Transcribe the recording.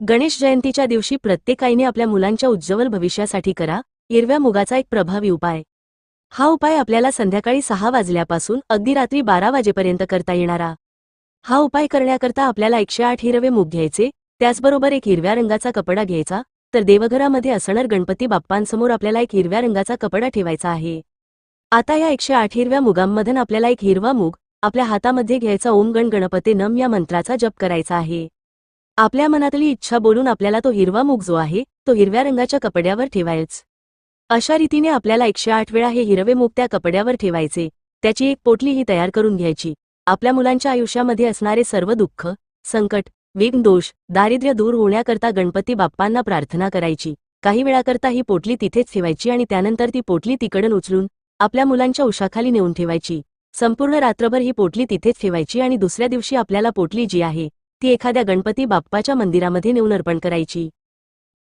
गणेश जयंतीच्या दिवशी प्रत्येक आईने आपल्या मुलांच्या उज्ज्वल भविष्यासाठी करा हिरव्या मुगाचा एक प्रभावी उपाय। हा उपाय आपल्याला संध्याकाळी 6 वाजल्यापासून अगदी रात्री 12 वाजेपर्यंत करता येणारा। हा उपाय करण्याकरता आपल्याला 108 हिरवे मूग घ्यायचे, त्याचबरोबर एक हिरव्या रंगाचा कपडा घ्यायचा। तर देवघरामध्ये असणार गणपती बाप्पांसमोर आपल्याला एक हिरव्या रंगाचा कपडा ठेवायचा आहे। आता या 108 हिरव्या मुगांमधून आपल्याला एक हिरवा मूग आपल्या हातामध्ये घ्यायचा। ओम गण गणपते नम या मंत्राचा जप करायचा आहे। आपल्या मनातली इच्छा बोलून आपल्याला तो हिरवा मूग जो आहे तो हिरव्या रंगाच्या कपड्यावर ठेवायचा। अशा रीतीने आपल्याला 108 वेळा हे हिरवे मूग त्या कपड्यावर ठेवायचे। त्याची एक पोटली ही तयार करून घ्यायची। आपल्या मुलांच्या आयुष्यामध्ये असणारे सर्व दुःख, संकट, विघ्न, दोष, दारिद्र्य दूर होण्याकरता गणपती बाप्पांना प्रार्थना करायची। काही वेळाकरता ही पोटली तिथेच ठेवायची आणि त्यानंतर ती पोटली तिकडून उचलून आपल्या मुलांच्या उशाखाली नेऊन ठेवायची। संपूर्ण रात्रभर ही पोटली तिथेच ठेवायची आणि दुसऱ्या दिवशी आपल्याला पोटली जी आहे ती एखाद्या गणपती बाप्पाच्या मंदिरामध्ये नेऊन अर्पण करायची।